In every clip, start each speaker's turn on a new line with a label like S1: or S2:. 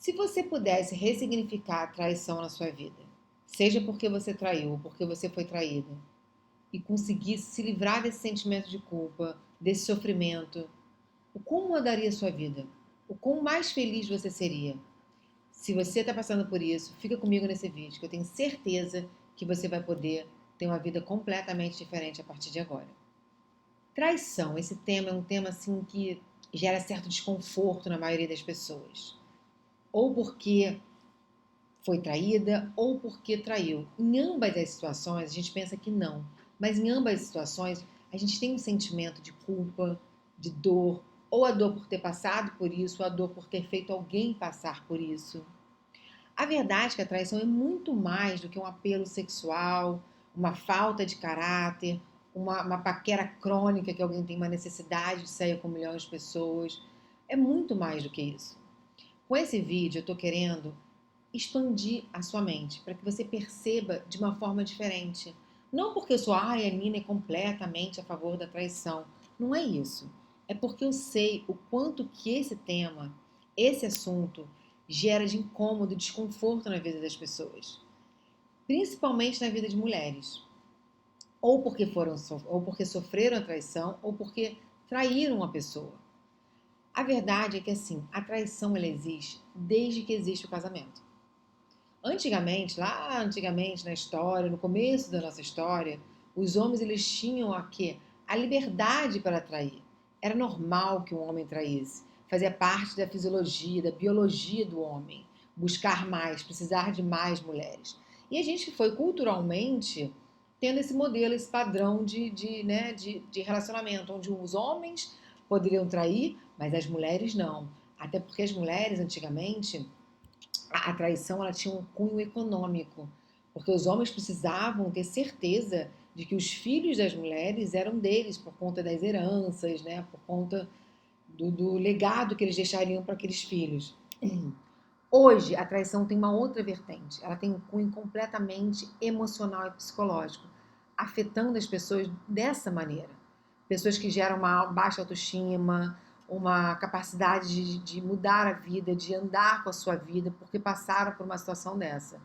S1: Se você pudesse ressignificar a traição na sua vida, seja porque você traiu ou porque você foi traída, e conseguisse se livrar desse sentimento de culpa, desse sofrimento, o como mudaria a sua vida? O quão mais feliz você seria? Se você está passando por isso, fica comigo nesse vídeo, que eu tenho certeza que você vai poder ter uma vida completamente diferente a partir de agora. Traição, esse tema é um tema assim que gera certo desconforto na maioria das pessoas. Ou porque foi traída ou porque traiu. Em ambas as situações, a gente pensa que não, mas em ambas as situações, a gente tem um sentimento de culpa, de dor, ou a dor por ter passado por isso, ou a dor por ter feito alguém passar por isso. A verdade é que a traição é muito mais do que um apelo sexual, uma falta de caráter, uma paquera crônica que alguém tem uma necessidade de sair com milhões de pessoas. É muito mais do que isso. Com esse vídeo, eu estou querendo expandir a sua mente para que você perceba de uma forma diferente. Não porque eu sou, a Nina é completamente a favor da traição. Não é isso. É porque eu sei o quanto que esse tema, esse assunto, gera de incômodo, desconforto na vida das pessoas. Principalmente na vida de mulheres. Ou porque sofreram a traição, ou porque traíram uma pessoa. A verdade é que assim, a traição ela existe desde que existe o casamento. Antigamente, lá antigamente na história, no começo da nossa história, os homens eles tinham a quê? A liberdade para trair. Era normal que um homem traísse. Fazia parte da fisiologia, da biologia do homem. Buscar mais, precisar de mais mulheres. E a gente foi culturalmente tendo esse modelo, esse padrão de relacionamento, onde os homens poderiam trair, mas as mulheres não. Até porque as mulheres, antigamente, a traição ela tinha um cunho econômico, porque os homens precisavam ter certeza de que os filhos das mulheres eram deles por conta das heranças, né? Por conta do legado que eles deixariam para aqueles filhos. Hoje, a traição tem uma outra vertente. Ela tem um cunho completamente emocional e psicológico, afetando as pessoas dessa maneira. Pessoas que geram uma baixa autoestima, uma capacidade de mudar a vida, de andar com a sua vida, porque passaram por uma situação dessa.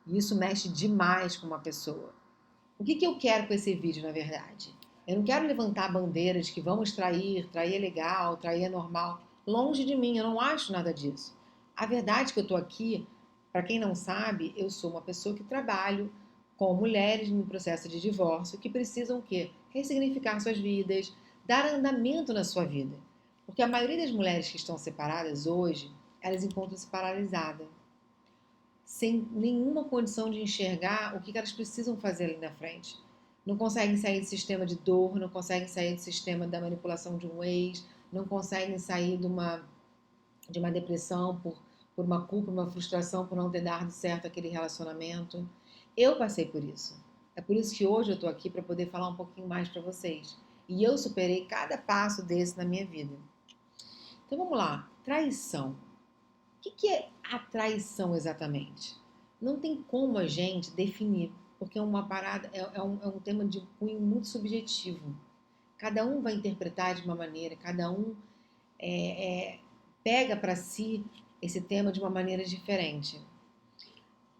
S1: E isso mexe demais com uma pessoa. O que eu quero com esse vídeo, na verdade? Eu não quero levantar bandeiras de que vamos trair, trair é legal, trair é normal. Longe de mim, eu não acho nada disso. A verdade é que eu estou aqui, para quem não sabe, eu sou uma pessoa que trabalho com mulheres no processo de divórcio que precisam o quê? Ressignificar suas vidas, dar andamento na sua vida. Porque a maioria das mulheres que estão separadas hoje, elas encontram-se paralisadas, sem nenhuma condição de enxergar o que elas precisam fazer ali na frente. Não conseguem sair do sistema de dor, não conseguem sair do sistema da manipulação de um ex, não conseguem sair de uma depressão por uma culpa, uma frustração por não ter dado certo aquele relacionamento. Eu passei por isso. É por isso que hoje eu estou aqui para poder falar um pouquinho mais para vocês. E eu superei cada passo desse na minha vida. Então vamos lá. Traição. O que é a traição exatamente? Não tem como a gente definir, porque é uma parada, é um tema de cunho muito subjetivo. Cada um vai interpretar de uma maneira, cada um pega para si esse tema de uma maneira diferente.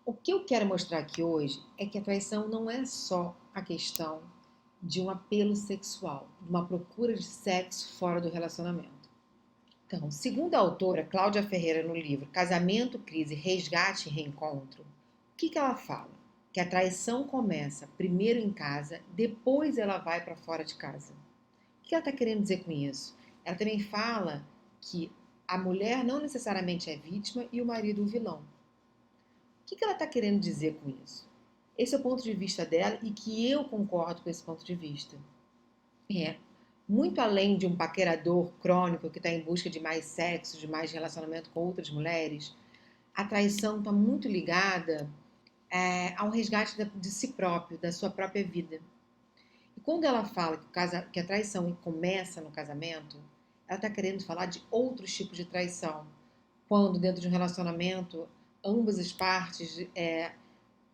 S1: O que eu quero mostrar aqui hoje é que a traição não é só a questão de um apelo sexual, de uma procura de sexo fora do relacionamento. Então, segundo a autora Cláudia Ferreira no livro Casamento, Crise, Resgate e Reencontro, o que ela fala? Que a traição começa primeiro em casa, depois ela vai para fora de casa. O que ela está querendo dizer com isso? Ela também fala que a mulher não necessariamente é vítima e o marido o vilão. O que ela está querendo dizer com isso? Esse é o ponto de vista dela e que eu concordo com esse ponto de vista. Muito além de um paquerador crônico que está em busca de mais sexo, de mais relacionamento com outras mulheres, a traição está muito ligada ao resgate de si próprio, da sua própria vida. E quando ela fala que a traição começa no casamento, ela está querendo falar de outros tipos de traição. Quando, dentro de um relacionamento, ambas as partes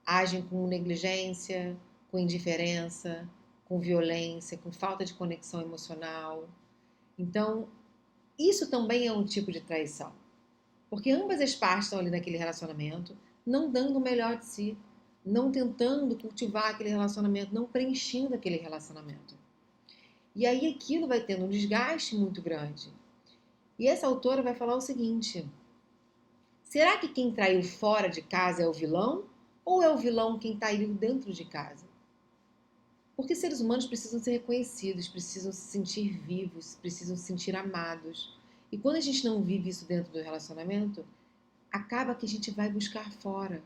S1: agem com negligência, com indiferença, com violência, com falta de conexão emocional. Então, isso também é um tipo de traição. Porque ambas as partes estão ali naquele relacionamento, não dando o melhor de si, não tentando cultivar aquele relacionamento, não preenchendo aquele relacionamento. E aí aquilo vai tendo um desgaste muito grande. E essa autora vai falar o seguinte: será que quem traiu fora de casa é o vilão? Ou é o vilão quem traiu dentro de casa? Porque seres humanos precisam ser reconhecidos, precisam se sentir vivos, precisam se sentir amados. E quando a gente não vive isso dentro do relacionamento, acaba que a gente vai buscar fora.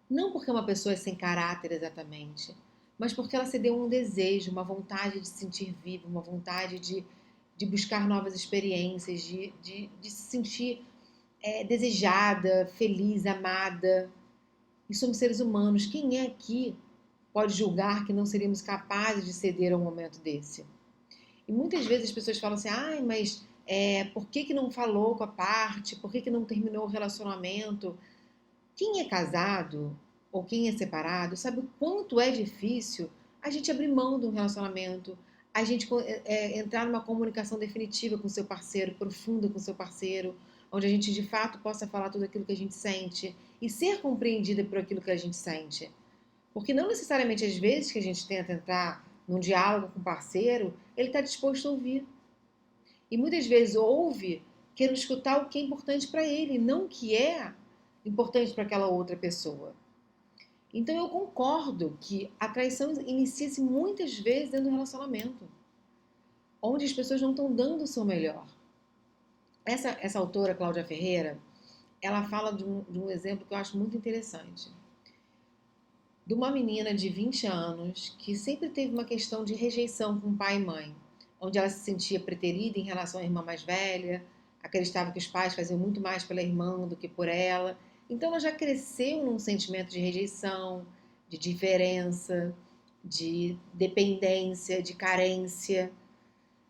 S1: Não porque uma pessoa é sem caráter exatamente, mas porque ela cedeu um desejo, uma vontade de se sentir viva, uma vontade de buscar novas experiências, de se sentir desejada, feliz, amada. E somos seres humanos. Quem é aqui pode julgar que não seríamos capazes de ceder a um momento desse? E muitas vezes as pessoas falam assim, ai, mas por que não falou com a parte? Por que não terminou o relacionamento? Quem é casado ou quem é separado sabe o quanto é difícil a gente abrir mão de um relacionamento, a gente entrar numa comunicação definitiva com seu parceiro, profunda com seu parceiro, onde a gente de fato possa falar tudo aquilo que a gente sente e ser compreendida por aquilo que a gente sente. Porque não necessariamente às vezes que a gente tenta entrar num diálogo com o parceiro, ele está disposto a ouvir. E muitas vezes ouve querendo escutar o que é importante para ele, não o que é importante para aquela outra pessoa. Então eu concordo que a traição inicia-se muitas vezes dentro do relacionamento, onde as pessoas não estão dando o seu melhor. Essa autora, Cláudia Ferreira, ela fala de um exemplo que eu acho muito interessante. De uma menina de 20 anos que sempre teve uma questão de rejeição com pai e mãe, onde ela se sentia preterida em relação à irmã mais velha, acreditava que os pais faziam muito mais pela irmã do que por ela. Então ela já cresceu num sentimento de rejeição, de diferença, de dependência, de carência.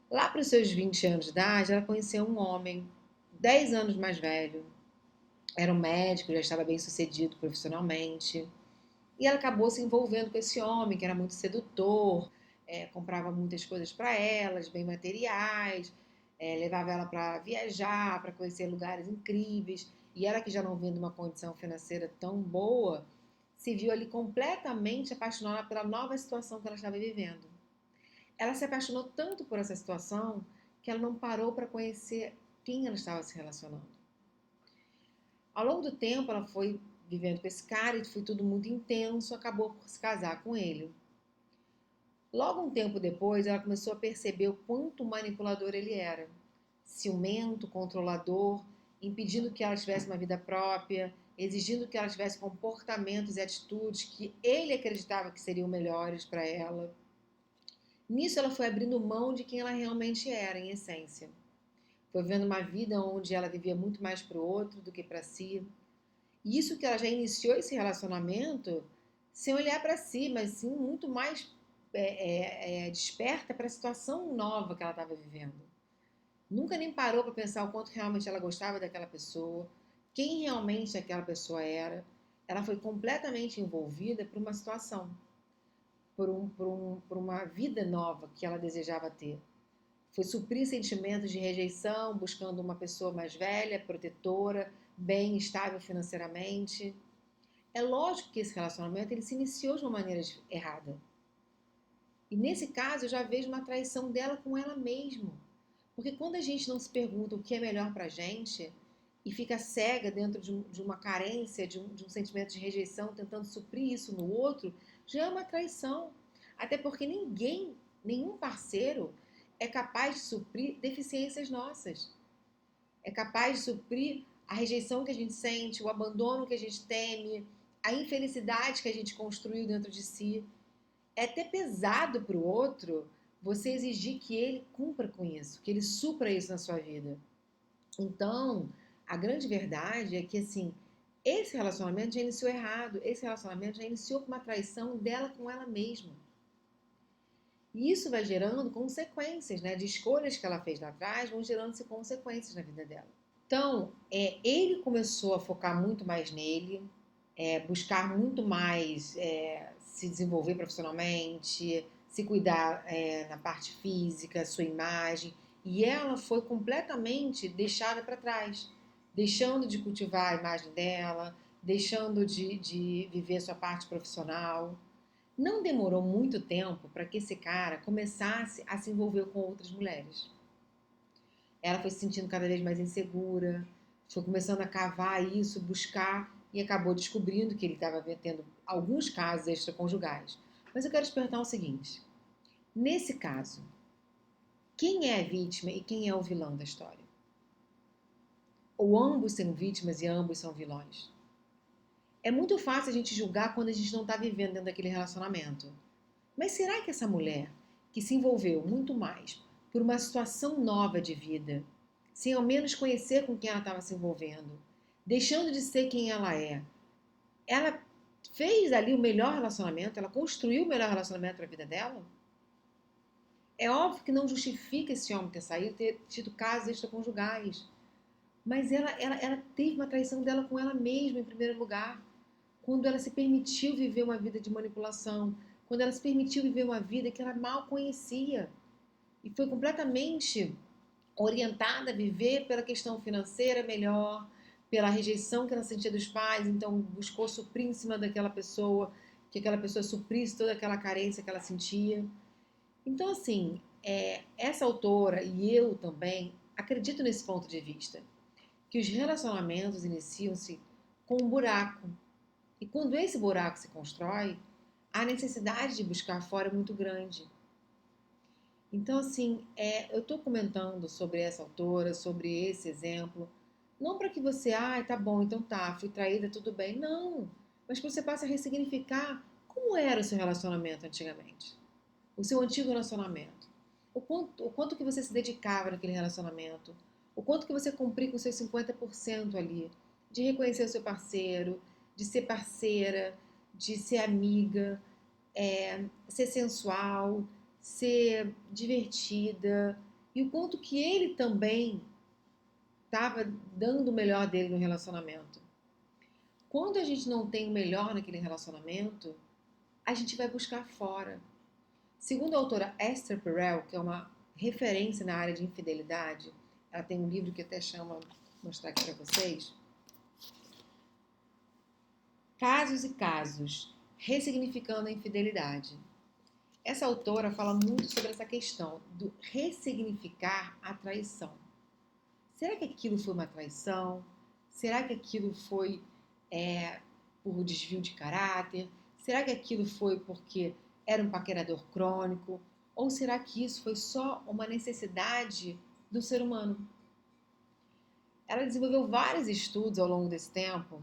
S1: Lá para os seus 20 anos de idade, ela conheceu um homem 10 anos mais velho, era um médico, já estava bem sucedido profissionalmente. E ela acabou se envolvendo com esse homem, que era muito sedutor, comprava muitas coisas para elas, bem materiais, levava ela para viajar, para conhecer lugares incríveis. E ela, que já não vinha de uma condição financeira tão boa, se viu ali completamente apaixonada pela nova situação que ela estava vivendo. Ela se apaixonou tanto por essa situação que ela não parou para conhecer quem ela estava se relacionando. Ao longo do tempo, ela foi vivendo com esse cara e foi tudo muito intenso, acabou por se casar com ele. Logo um tempo depois, ela começou a perceber o quanto manipulador ele era. Ciumento, controlador, impedindo que ela tivesse uma vida própria, exigindo que ela tivesse comportamentos e atitudes que ele acreditava que seriam melhores para ela. Nisso, ela foi abrindo mão de quem ela realmente era, em essência. Foi vivendo uma vida onde ela vivia muito mais para o outro do que para si. E isso que ela já iniciou esse relacionamento sem olhar para si, mas sim muito mais desperta para a situação nova que ela estava vivendo. Nunca nem parou para pensar o quanto realmente ela gostava daquela pessoa, quem realmente aquela pessoa era. Ela foi completamente envolvida por uma situação, por uma vida nova que ela desejava ter. Foi suprir sentimentos de rejeição, buscando uma pessoa mais velha, protetora, bem estável financeiramente. É lógico que esse relacionamento ele se iniciou de uma maneira errada. E nesse caso eu já vejo uma traição dela com ela mesma. Porque quando a gente não se pergunta o que é melhor pra gente e fica cega dentro de uma carência, de um sentimento de rejeição, tentando suprir isso no outro, já é uma traição. Até porque ninguém, nenhum parceiro é capaz de suprir deficiências nossas. É capaz de suprir a rejeição que a gente sente, o abandono que a gente teme, a infelicidade que a gente construiu dentro de si. É até pesado para o outro você exigir que ele cumpra com isso, que ele supra isso na sua vida. Então, a grande verdade é que, assim, esse relacionamento já iniciou errado, esse relacionamento já iniciou com uma traição dela com ela mesma. E isso vai gerando consequências, né? De escolhas que ela fez lá atrás, vão gerando-se consequências na vida dela. Então, ele começou a focar muito mais nele, buscar muito mais se desenvolver profissionalmente, se cuidar na parte física, sua imagem, e ela foi completamente deixada para trás. deixando de cultivar a imagem dela, deixando de viver sua parte profissional. Não demorou muito tempo para que esse cara começasse a se envolver com outras mulheres. Ela foi se sentindo cada vez mais insegura, foi começando a cavar isso, buscar e acabou descobrindo que ele estava tendo alguns casos extraconjugais. Mas eu quero te perguntar o seguinte: nesse caso, quem é a vítima e quem é o vilão da história? Ou ambos são vítimas e ambos são vilões? É muito fácil a gente julgar quando a gente não está vivendo dentro daquele relacionamento. Mas será que essa mulher, que se envolveu muito mais por uma situação nova de vida, sem ao menos conhecer com quem ela estava se envolvendo, deixando de ser quem ela fez ali o melhor relacionamento, ela construiu o melhor relacionamento para a vida dela? É óbvio que não justifica esse homem ter saído, ter tido casos extraconjugais. Mas ela teve uma traição dela com ela mesma, em primeiro lugar. Quando ela se permitiu viver uma vida de manipulação, quando ela se permitiu viver uma vida que ela mal conhecia e foi completamente orientada a viver pela questão financeira melhor, pela rejeição que ela sentia dos pais, então buscou suprir em cima daquela pessoa, que aquela pessoa suprisse toda aquela carência que ela sentia. Então, assim, essa autora e eu também acredito nesse ponto de vista, que os relacionamentos iniciam-se com um buraco. E quando esse buraco se constrói, a necessidade de buscar fora é muito grande. Então, assim, eu estou comentando sobre essa autora, sobre esse exemplo, não para que você, tá bom, então tá, fui traída, tudo bem. Não, mas que você passe a ressignificar como era o seu relacionamento antigamente, o seu antigo relacionamento, o quanto que você se dedicava naquele relacionamento, o quanto que você cumpria com os seus 50% ali, de reconhecer o seu parceiro, de ser parceira, de ser amiga, ser sensual, ser divertida, e o quanto que ele também estava dando o melhor dele no relacionamento. Quando a gente não tem o melhor naquele relacionamento, a gente vai buscar fora. Segundo a autora Esther Perel, que é uma referência na área de infidelidade, ela tem um livro que até chama, vou mostrar aqui para vocês, Casos e Casos, Ressignificando a Infidelidade. Essa autora fala muito sobre essa questão do ressignificar a traição. Será que aquilo foi uma traição? Será que aquilo foi por desvio de caráter? Será que aquilo foi porque era um paquerador crônico? Ou será que isso foi só uma necessidade do ser humano? Ela desenvolveu vários estudos ao longo desse tempo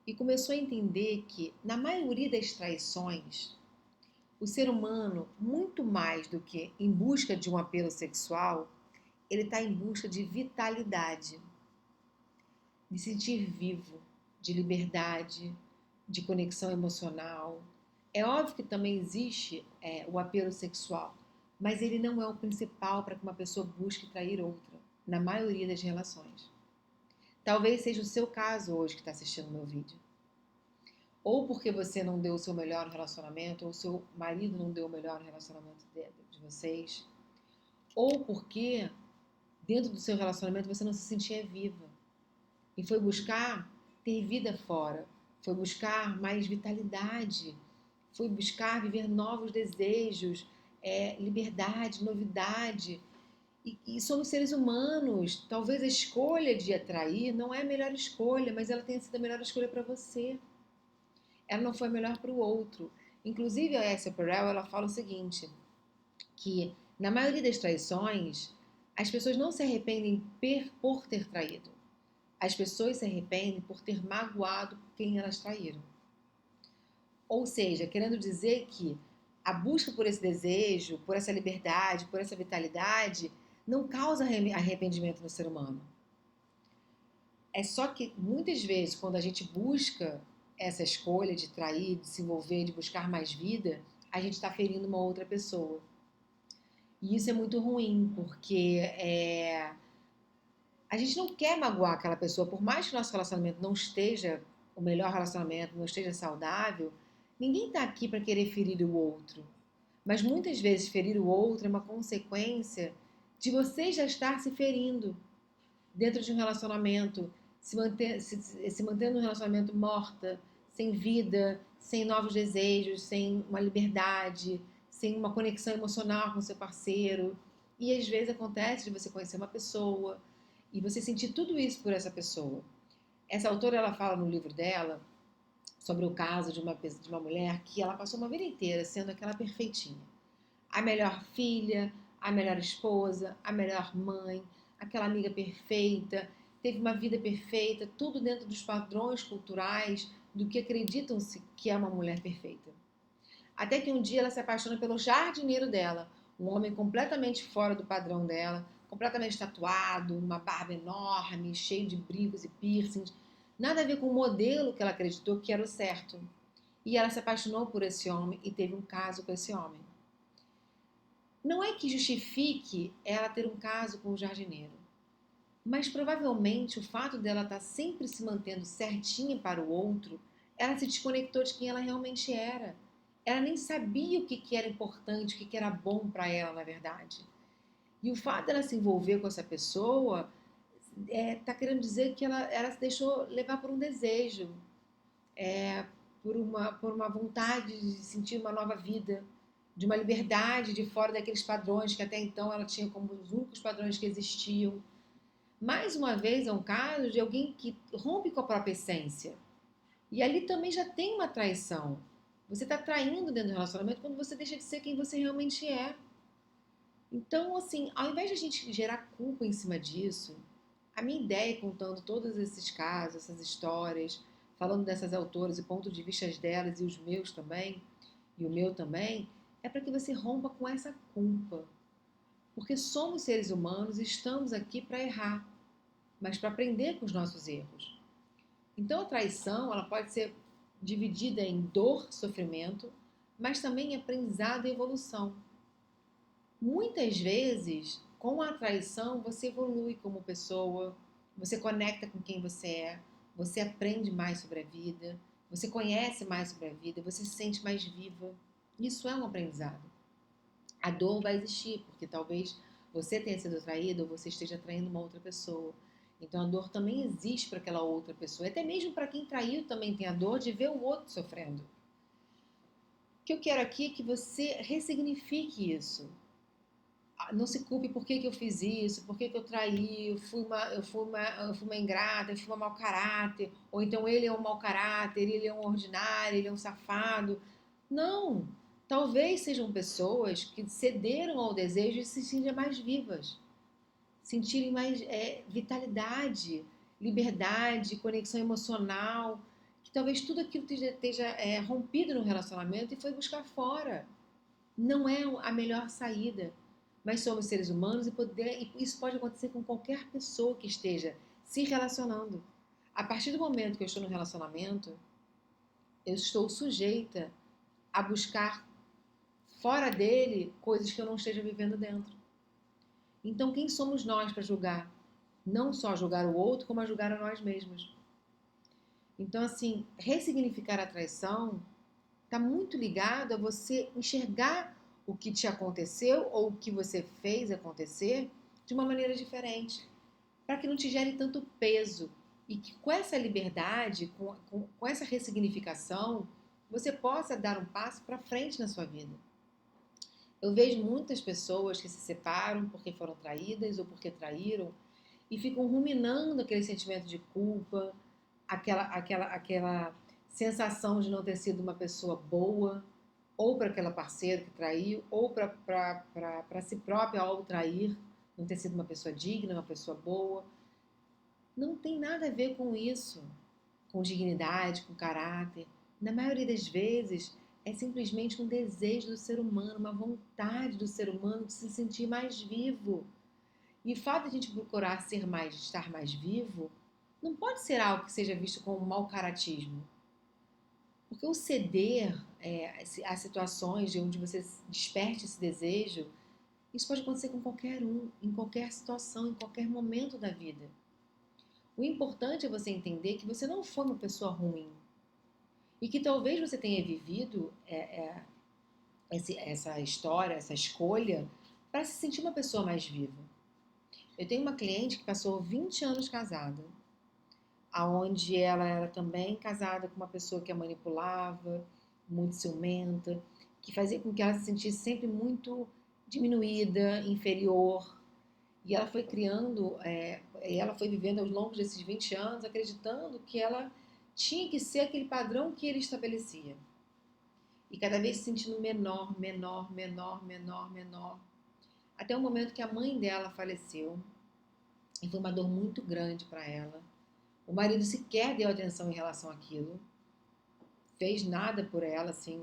S1: e começou a entender que, na maioria das traições, o ser humano, muito mais do que em busca de um apelo sexual, ele está em busca de vitalidade, de sentir vivo, de liberdade, de conexão emocional. É óbvio que também existe o apelo sexual, mas ele não é o principal para que uma pessoa busque trair outra, na maioria das relações. Talvez seja o seu caso hoje que está assistindo o meu vídeo. Ou porque você não deu o seu melhor relacionamento, ou seu marido não deu o melhor relacionamento de vocês, ou porque dentro do seu relacionamento você não se sentia viva e foi buscar ter vida fora, foi buscar mais vitalidade, foi buscar viver novos desejos, liberdade, novidade. E somos seres humanos. Talvez a escolha de atrair não é a melhor escolha, mas ela tenha sido a melhor escolha para você. Ela não foi melhor para o outro. Inclusive, a Esther Perel, ela fala o seguinte, que na maioria das traições, as pessoas não se arrependem por ter traído. As pessoas se arrependem por ter magoado quem elas traíram. Ou seja, querendo dizer que a busca por esse desejo, por essa liberdade, por essa vitalidade, não causa arrependimento no ser humano. É só que muitas vezes, quando a gente busca essa escolha de trair, de se envolver, de buscar mais vida, a gente está ferindo uma outra pessoa. E isso é muito ruim, porque a gente não quer magoar aquela pessoa, por mais que o nosso relacionamento não esteja o melhor relacionamento, não esteja saudável, ninguém está aqui para querer ferir o outro. Mas muitas vezes ferir o outro é uma consequência de você já estar se ferindo dentro de um relacionamento, se mantendo num relacionamento morta, sem vida, sem novos desejos, sem uma liberdade, sem uma conexão emocional com seu parceiro. E às vezes acontece de você conhecer uma pessoa e você sentir tudo isso por essa pessoa. Essa autora, ela fala no livro dela sobre o caso de uma mulher que ela passou uma vida inteira sendo aquela perfeitinha. A melhor filha, a melhor esposa, a melhor mãe, aquela amiga perfeita, teve uma vida perfeita, tudo dentro dos padrões culturais do que acreditam-se que é uma mulher perfeita. Até que um dia ela se apaixona pelo jardineiro dela, um homem completamente fora do padrão dela, completamente tatuado, uma barba enorme, cheio de brincos e piercings, nada a ver com o modelo que ela acreditou que era o certo. E ela se apaixonou por esse homem e teve um caso com esse homem. Não é que justifique ela ter um caso com o jardineiro, mas provavelmente o fato dela estar sempre se mantendo certinha para o outro, ela se desconectou de quem ela realmente era. Ela nem sabia o que era importante, o que era bom para ela, na verdade. E o fato dela se envolver com essa pessoa está querendo dizer que ela se deixou levar por um desejo, por uma vontade de sentir uma nova vida, de uma liberdade de fora daqueles padrões que até então ela tinha como os únicos padrões que existiam. Mais uma vez, é um caso de alguém que rompe com a própria essência. E ali também já tem uma traição. Você está traindo dentro do relacionamento quando você deixa de ser quem você realmente é. Então, assim, ao invés de a gente gerar culpa em cima disso, a minha ideia, contando todos esses casos, essas histórias, falando dessas autoras e pontos de vista delas e os meus também, e o meu também, é para que você rompa com essa culpa. Porque somos seres humanos e estamos aqui para errar, mas para aprender com os nossos erros. Então a traição, ela pode ser dividida em dor, sofrimento, mas também em aprendizado e evolução. Muitas vezes, com a traição, você evolui como pessoa, você conecta com quem você aprende mais sobre a vida, você conhece mais sobre a vida, você se sente mais viva. Isso é um aprendizado. A dor vai existir, porque talvez você tenha sido traído ou você esteja traindo uma outra pessoa. Então a dor também existe para aquela outra pessoa. Até mesmo para quem traiu também tem a dor de ver o outro sofrendo. O que eu quero aqui é que você ressignifique isso. Não se culpe por que eu fiz isso, por que eu traí, eu fui uma ingrata, eu fui uma mau caráter, ou então ele é um mau caráter, ele é um ordinário, ele é um safado. Não! Talvez sejam pessoas que cederam ao desejo de se sentirem mais vivas, sentirem mais vitalidade, liberdade, conexão emocional, que talvez tudo aquilo esteja rompido no relacionamento e foi buscar fora. Não é a melhor saída, mas somos seres humanos e isso pode acontecer com qualquer pessoa que esteja se relacionando. A partir do momento que eu estou no relacionamento, eu estou sujeita a buscar fora dele coisas que eu não esteja vivendo dentro. Então, quem somos nós para julgar? Não só julgar o outro, como a julgar a nós mesmos. Então, assim, ressignificar a traição está muito ligado a você enxergar o que te aconteceu ou o que você fez acontecer de uma maneira diferente, para que não te gere tanto peso e que com essa liberdade, com essa ressignificação, você possa dar um passo para frente na sua vida. Eu vejo muitas pessoas que se separam porque foram traídas ou porque traíram e ficam ruminando aquele sentimento de culpa, aquela sensação de não ter sido uma pessoa boa, ou para aquela parceira que traiu, ou para si própria ao trair, não ter sido uma pessoa digna, uma pessoa boa. Não tem nada a ver com isso, com dignidade, com caráter. Na maioria das vezes, é simplesmente um desejo do ser humano, uma vontade do ser humano de se sentir mais vivo. E o fato de a gente procurar estar mais vivo, não pode ser algo que seja visto como mau caratismo. Porque o ceder a situações de onde você desperte esse desejo, isso pode acontecer com qualquer um, em qualquer situação, em qualquer momento da vida. O importante é você entender que você não foi uma pessoa ruim. E que talvez você tenha vivido essa história, essa escolha, para se sentir uma pessoa mais viva. Eu tenho uma cliente que passou 20 anos casada. aonde ela era também casada com uma pessoa que a manipulava, muito ciumenta, que fazia com que ela se sentisse sempre muito diminuída, inferior. E ela foi criando, ela foi vivendo ao longo desses 20 anos, acreditando que ela tinha que ser aquele padrão que ele estabelecia. E cada vez se sentindo menor, menor, menor, menor, menor. Até o momento que a mãe dela faleceu. E foi uma dor muito grande para ela. O marido sequer deu atenção em relação àquilo. Fez nada por ela, assim,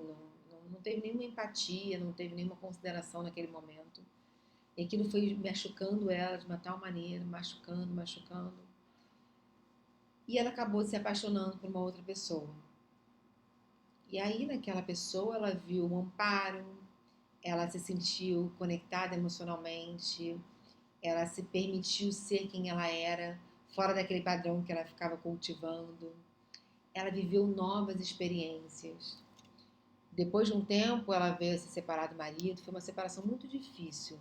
S1: não teve nenhuma empatia, não teve nenhuma consideração naquele momento. E aquilo foi machucando ela de uma tal maneira, machucando, machucando. E ela acabou se apaixonando por uma outra pessoa. E aí, naquela pessoa, ela viu um amparo, ela se sentiu conectada emocionalmente, ela se permitiu ser quem ela era, fora daquele padrão que ela ficava cultivando. Ela viveu novas experiências. Depois de um tempo, ela veio a se separar do marido. Foi uma separação muito difícil,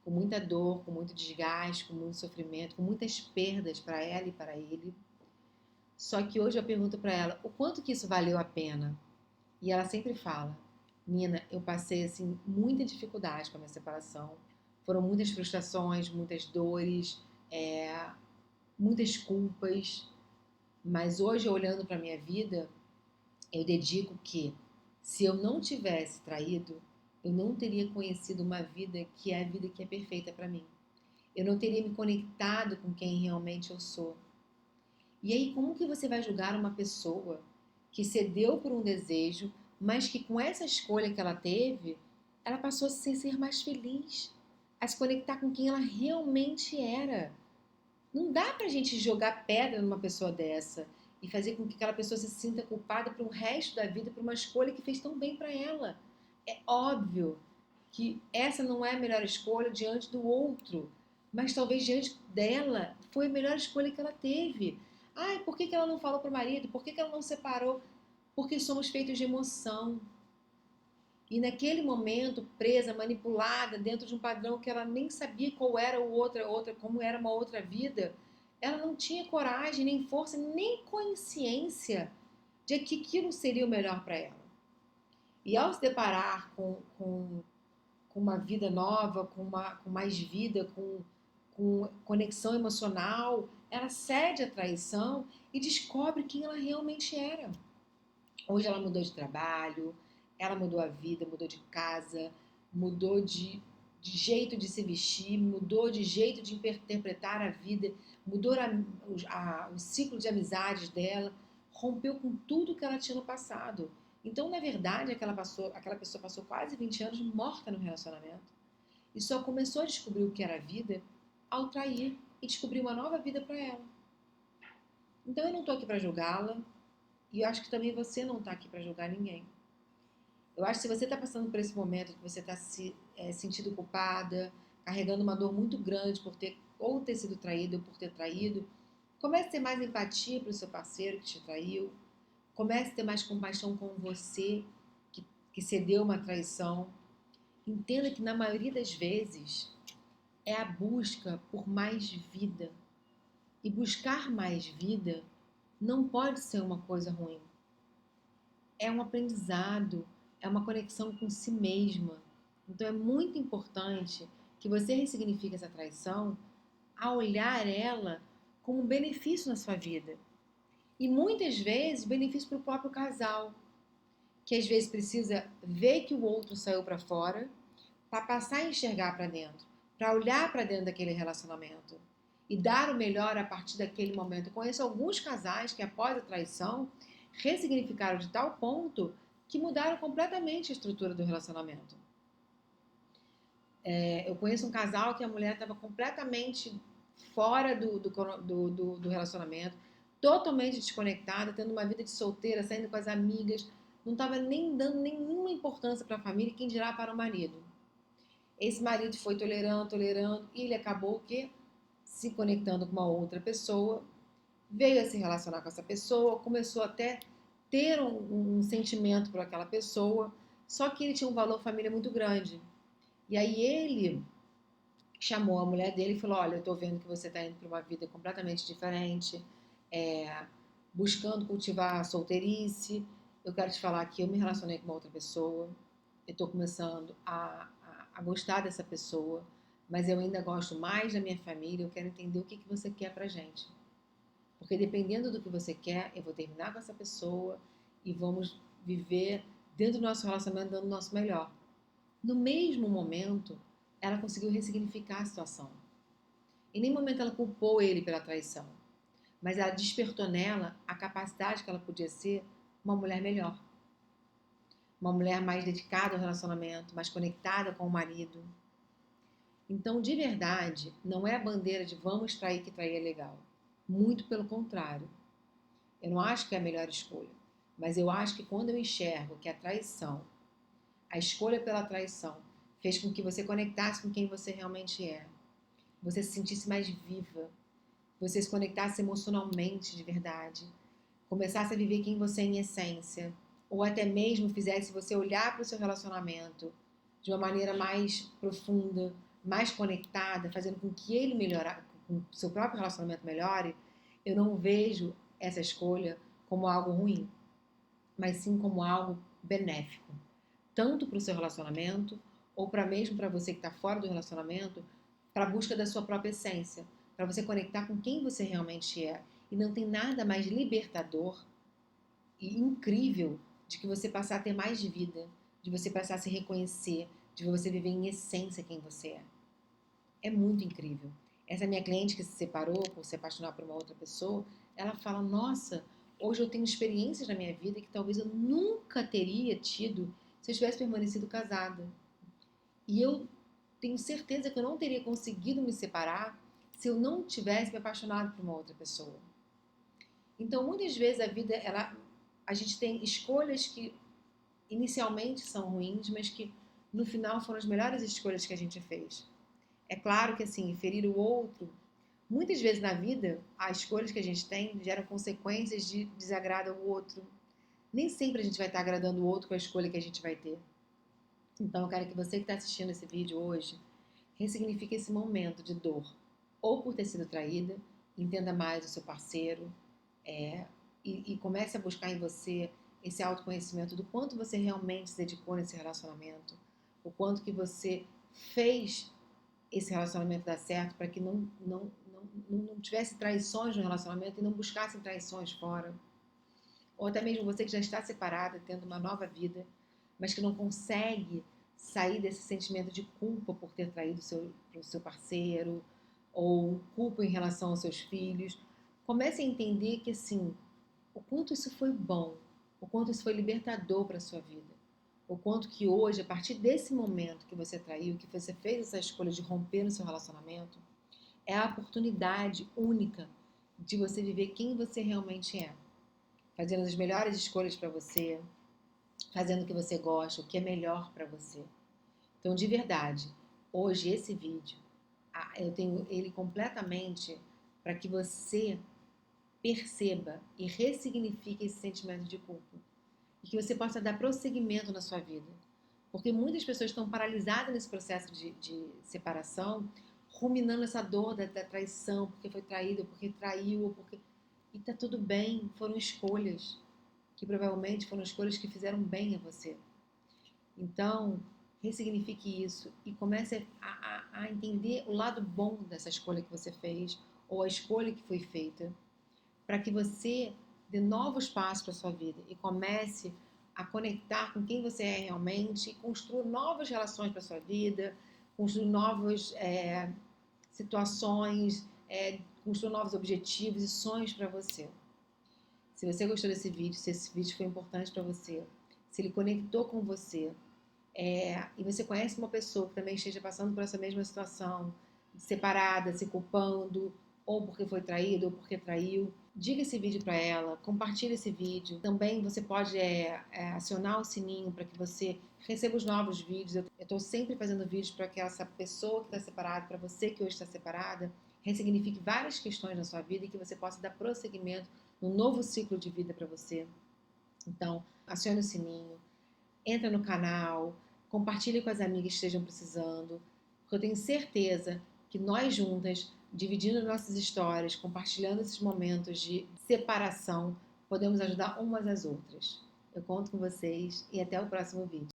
S1: com muita dor, com muito desgaste, com muito sofrimento, com muitas perdas para ela e para ele. Só que hoje eu pergunto para ela o quanto que isso valeu a pena. E ela sempre fala: Nina, eu passei assim muita dificuldade com a minha separação. Foram muitas frustrações, muitas dores, muitas culpas. Mas hoje, olhando para a minha vida, eu dedico que, se eu não tivesse traído, eu não teria conhecido uma vida que é a vida que é perfeita para mim. Eu não teria me conectado com quem realmente eu sou. E aí, como que você vai julgar uma pessoa que cedeu por um desejo, mas que com essa escolha que ela teve, ela passou a ser mais feliz, a se conectar com quem ela realmente era? Não dá pra gente jogar pedra numa pessoa dessa e fazer com que aquela pessoa se sinta culpada pro resto da vida por uma escolha que fez tão bem pra ela. É óbvio que essa não é a melhor escolha diante do outro, mas talvez diante dela foi a melhor escolha que ela teve. Ai, por que ela não falou pro marido? Por que ela não separou? Porque somos feitos de emoção. E naquele momento, presa, manipulada, dentro de um padrão que ela nem sabia qual era como era uma outra vida, ela não tinha coragem, nem força, nem consciência de que aquilo seria o melhor para ela. E ao se deparar com uma vida nova, com mais vida, com conexão emocional, ela cede à traição e descobre quem ela realmente era. Hoje ela mudou de trabalho, ela mudou a vida, mudou de casa, mudou de jeito de se vestir, mudou de jeito de interpretar a vida, mudou o ciclo de amizades dela, rompeu com tudo que ela tinha no passado. Então, na verdade, aquela pessoa passou quase 20 anos morta no relacionamento e só começou a descobrir o que era a vida ao trair e descobrir uma nova vida para ela. Então, eu não estou aqui para julgá-la e eu acho que também você não está aqui para julgar ninguém. Eu acho que se você está passando por esse momento que você está se sentindo culpada, carregando uma dor muito grande por ter sido traído ou por ter traído, comece a ter mais empatia para o seu parceiro que te traiu, comece a ter mais compaixão com você que cedeu uma traição. Entenda que na maioria das vezes é a busca por mais vida. E buscar mais vida não pode ser uma coisa ruim. É um aprendizado, é uma conexão com si mesma. Então é muito importante que você ressignifique essa traição a olhar ela como um benefício na sua vida. E muitas vezes benefício para o próprio casal, que às vezes precisa ver que o outro saiu para fora para passar a enxergar para dentro, para olhar para dentro daquele relacionamento e dar o melhor a partir daquele momento. Eu conheço alguns casais que após a traição ressignificaram de tal ponto que mudaram completamente a estrutura do relacionamento. Eu conheço um casal que a mulher estava completamente fora do relacionamento, totalmente desconectada, tendo uma vida de solteira, saindo com as amigas, não estava nem dando nenhuma importância para a família, quem dirá para o marido. Esse marido foi tolerando, tolerando, e ele acabou o quê? Se conectando com uma outra pessoa, veio a se relacionar com essa pessoa, começou até ter um sentimento por aquela pessoa, só que ele tinha um valor família muito grande. E aí ele chamou a mulher dele e falou: olha, eu tô vendo que você tá indo para uma vida completamente diferente, é, buscando cultivar a solteirice. Eu quero te falar que eu me relacionei com uma outra pessoa, eu tô começando a gostar dessa pessoa, mas eu ainda gosto mais da minha família, eu quero entender o que que você quer pra gente. Porque dependendo do que você quer, eu vou terminar com essa pessoa e vamos viver dentro do nosso relacionamento dando o nosso melhor. No mesmo momento, ela conseguiu ressignificar a situação. Em nenhum momento ela culpou ele pela traição, mas ela despertou nela a capacidade que ela podia ser uma mulher melhor, uma mulher mais dedicada ao relacionamento, mais conectada com o marido. Então, de verdade, não é a bandeira de vamos trair que trair é legal. Muito pelo contrário. Eu não acho que é a melhor escolha, mas eu acho que quando eu enxergo que a traição, a escolha pela traição, fez com que você conectasse com quem você realmente é, você se sentisse mais viva, você se conectasse emocionalmente de verdade, começasse a viver quem você é em essência, ou até mesmo fizesse você olhar para o seu relacionamento de uma maneira mais profunda, mais conectada, fazendo com que ele melhorar, com que o seu próprio relacionamento melhore, eu não vejo essa escolha como algo ruim, mas sim como algo benéfico, tanto para o seu relacionamento ou para mesmo para você que está fora do relacionamento, para a busca da sua própria essência, para você conectar com quem você realmente é. E não tem nada mais libertador e incrível de que você passar a ter mais de vida, de você passar a se reconhecer, de você viver em essência quem você é. É muito incrível. Essa minha cliente que se separou por se apaixonar por uma outra pessoa, ela fala: Nossa, hoje eu tenho experiências na minha vida que talvez eu nunca teria tido se eu tivesse permanecido casada. E eu tenho certeza que eu não teria conseguido me separar se eu não tivesse me apaixonado por uma outra pessoa. Então, muitas vezes a gente tem escolhas que inicialmente são ruins, mas que no final foram as melhores escolhas que a gente fez. É claro que assim, ferir o outro, muitas vezes na vida, as escolhas que a gente tem geram consequências de desagrado ao outro. Nem sempre a gente vai estar agradando o outro com a escolha que a gente vai ter. Então, eu quero que você que está assistindo esse vídeo hoje ressignifique esse momento de dor, ou por ter sido traída, entenda mais o seu parceiro, é, e comece a buscar em você esse autoconhecimento do quanto você realmente se dedicou nesse relacionamento, o quanto que você fez esse relacionamento dar certo para que não tivesse traições no relacionamento e não buscasse traições fora. Ou até mesmo você que já está separada, tendo uma nova vida, mas que não consegue sair desse sentimento de culpa por ter traído o seu parceiro, ou culpa em relação aos seus filhos. Comece a entender que, assim, o quanto isso foi bom, o quanto isso foi libertador para a sua vida. O quanto que hoje, a partir desse momento que você traiu, que você fez essa escolha de romper no seu relacionamento, é a oportunidade única de você viver quem você realmente é. Fazendo as melhores escolhas para você, fazendo o que você gosta, o que é melhor para você. Então, de verdade, hoje esse vídeo, eu tenho ele completamente para que você perceba e ressignifique esse sentimento de culpa. E que você possa dar prosseguimento na sua vida. Porque muitas pessoas estão paralisadas nesse processo de separação, ruminando essa dor da traição, porque foi traído, porque traiu, ou porque... E tá tudo bem, foram escolhas, que provavelmente foram escolhas que fizeram bem a você. Então, ressignifique isso e comece a entender o lado bom dessa escolha que você fez, ou a escolha que foi feita, para que você dê novos passos para sua vida e comece a conectar com quem você é realmente e construir novas relações para sua vida, construir novas situações, construir novos objetivos e sonhos para você. Se você gostou desse vídeo, se esse vídeo foi importante para você, se ele conectou com você, e você conhece uma pessoa que também esteja passando por essa mesma situação, separada, se culpando, ou porque foi traído, ou porque traiu, diga esse vídeo para ela, compartilhe esse vídeo. Também você pode acionar o sininho para que você receba os novos vídeos. Eu estou sempre fazendo vídeos para que essa pessoa que está separada, para você que hoje está separada, ressignifique várias questões na sua vida e que você possa dar prosseguimento num novo ciclo de vida para você. Então, acione o sininho, entra no canal, compartilhe com as amigas que estejam precisando, porque eu tenho certeza que nós juntas, dividindo nossas histórias, compartilhando esses momentos de separação, podemos ajudar umas às outras. Eu conto com vocês e até o próximo vídeo.